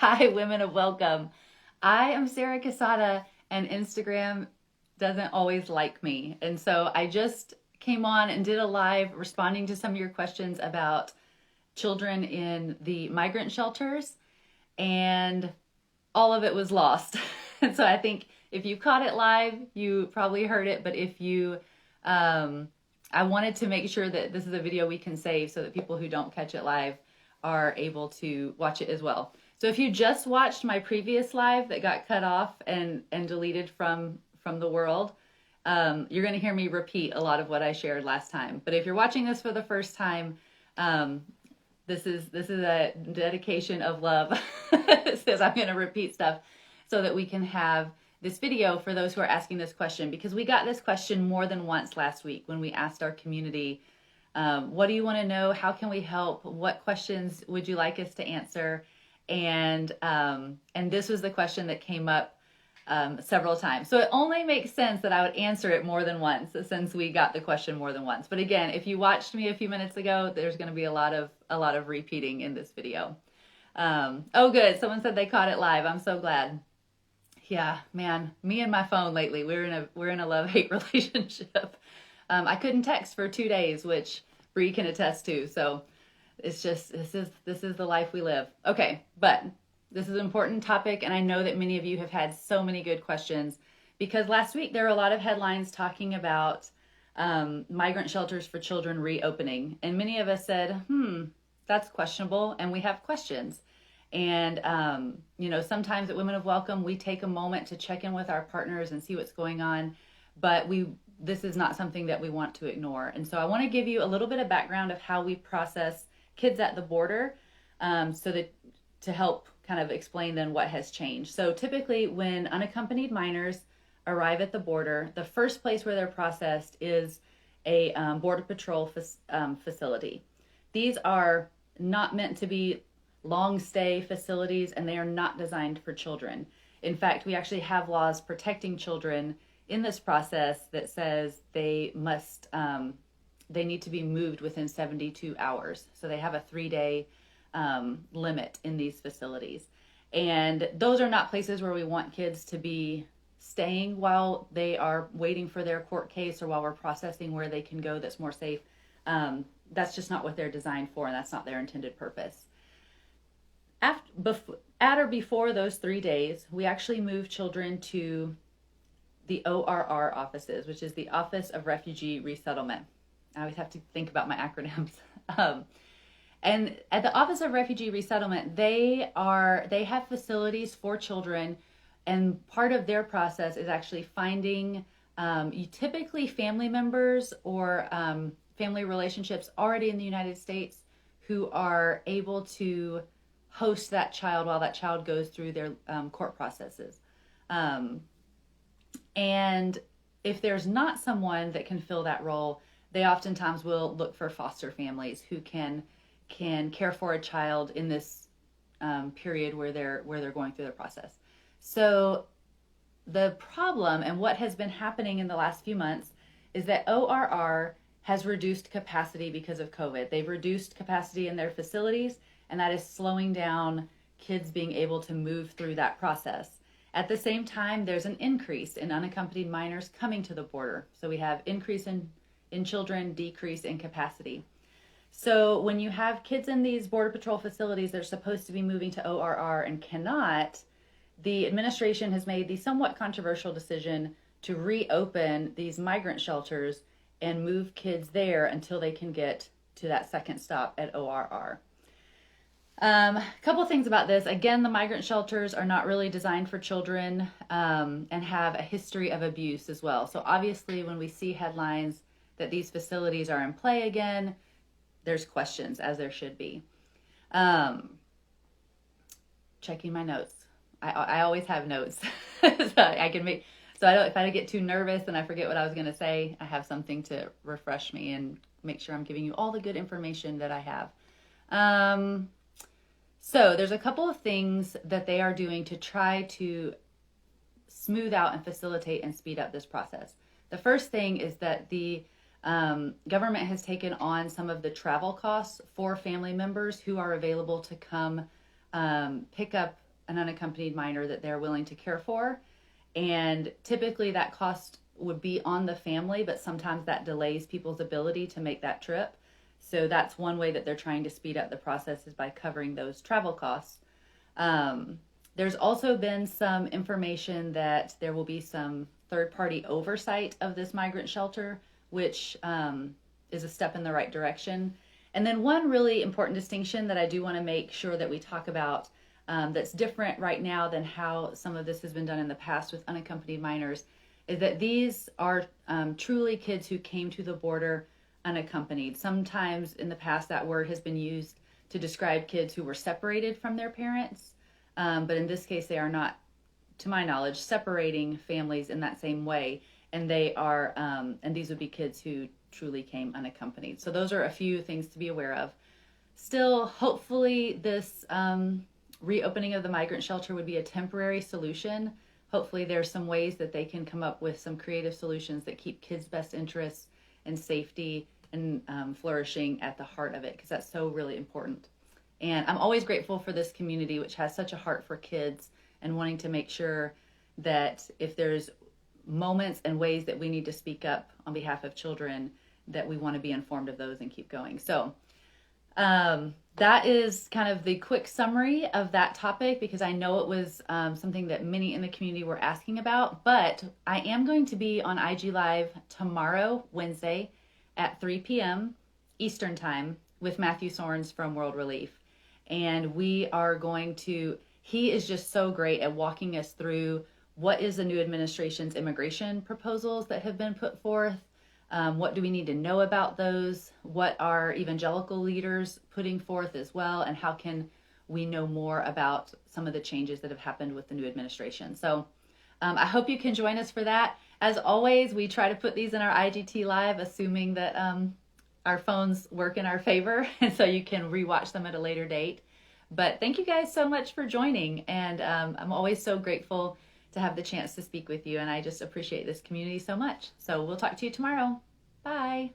Hi, women of welcome. I am Sarah Quezada, and Instagram doesn't always like me. And so I just came on and did a live responding to some of your questions about children in the migrant shelters, and all of it was lost. And so I think if you caught it live, you probably heard it. But if you, I wanted to make sure that this is a video we can save so that people who don't catch it live are able to watch it as well. So if you just watched my previous live that got cut off and deleted from the world, you're going to hear me repeat a lot of what I shared last time. But if you're watching this for the first time, this is a dedication of love. It says I'm going to repeat stuff so that we can have this video for those who are asking this question, because we got this question more than once last week when we asked our community, what do you want to know? How can we help? What questions would you like us to answer? And this was the question that came up several times. So it only makes sense that I would answer it more than once, since we got the question more than once. But again, if you watched me a few minutes ago, there's going to be a lot of repeating in this video. Oh, good. Someone said they caught it live. I'm so glad. Yeah, man, me and my phone lately, we're in a love-hate relationship. I couldn't text for 2 days, which Bree can attest to. So it's just, this is the life we live. Okay, but this is an important topic, and I know that many of you have had so many good questions, because last week there were a lot of headlines talking about migrant shelters for children reopening, and many of us said, that's questionable, and we have questions. And, sometimes at Women of Welcome, we take a moment to check in with our partners and see what's going on, but this is not something that we want to ignore. And so I want to give you a little bit of background of how we process kids at the border, so that to help kind of explain then what has changed. So typically when unaccompanied minors arrive at the border, the first place where they're processed is a Border Patrol facility. These are not meant to be long stay facilities, and they are not designed for children. In fact, we actually have laws protecting children in this process that says they need to be moved within 72 hours. So they have a 3-day limit in these facilities. And those are not places where we want kids to be staying while they are waiting for their court case, or while we're processing where they can go that's more safe. That's just not what they're designed for, and that's not their intended purpose. At or before those 3 days, we actually move children to the ORR offices, which is the Office of Refugee Resettlement. I always have to think about my acronyms. And at the Office of Refugee Resettlement, they have facilities for children, and part of their process is actually finding typically family members or family relationships already in the United States who are able to host that child while that child goes through their court processes. And if there's not someone that can fill that role, they oftentimes will look for foster families who can care for a child in this period where they're going through the process. So the problem, and what has been happening in the last few months, is that ORR has reduced capacity because of COVID. They've reduced capacity in their facilities, and that is slowing down kids being able to move through that process. At the same time, there's an increase in unaccompanied minors coming to the border. So we have increase in children, decrease in capacity. So when you have kids in these Border Patrol facilities that are supposed to be moving to ORR and cannot, the administration has made the somewhat controversial decision to reopen these migrant shelters and move kids there until they can get to that second stop at ORR. A couple of things about this. Again, the migrant shelters are not really designed for children, and have a history of abuse as well. So obviously when we see headlines that these facilities are in play again, there's questions, as there should be. Checking my notes. I always have notes. So I can make, so if I get too nervous and I forget what I was going to say, I have something to refresh me and make sure I'm giving you all the good information that I have. So there's a couple of things that they are doing to try to smooth out and facilitate and speed up this process. The first thing is that the government has taken on some of the travel costs for family members who are available to come pick up an unaccompanied minor that they're willing to care for. And typically that cost would be on the family, but sometimes that delays people's ability to make that trip. So that's one way that they're trying to speed up the process, is by covering those travel costs. There's also been some information that there will be some third-party oversight of this migrant shelter, which is a step in the right direction. And then one really important distinction that I do want to make sure that we talk about, that's different right now than how some of this has been done in the past with unaccompanied minors, is that these are truly kids who came to the border unaccompanied. Sometimes in the past that word has been used to describe kids who were separated from their parents, but in this case they are not, to my knowledge, separating families in that same way, and they are, and these would be kids who truly came unaccompanied. So those are a few things to be aware of. Still, hopefully this reopening of the migrant shelter would be a temporary solution. Hopefully there's some ways that they can come up with some creative solutions that keep kids' best interests and safety and flourishing at the heart of it, because that's so really important. And I'm always grateful for this community, which has such a heart for kids and wanting to make sure that if there's moments and ways that we need to speak up on behalf of children, that we want to be informed of those and keep going. So that is kind of the quick summary of that topic, because I know it was something that many in the community were asking about. But I am going to be on IG Live tomorrow, Wednesday, at 3 p.m. Eastern Time with Matthew Sorens from World Relief. And we are going to, he is just so great at walking us through what is the new administration's immigration proposals that have been put forth. What do we need to know about those? What are evangelical leaders putting forth as well? And how can we know more about some of the changes that have happened with the new administration? So I hope you can join us for that. As always, we try to put these in our IGT Live, assuming that our phones work in our favor, and so you can rewatch them at a later date. But thank you guys so much for joining, and I'm always so grateful to have the chance to speak with you, and I just appreciate this community so much. So we'll talk to you tomorrow. Bye.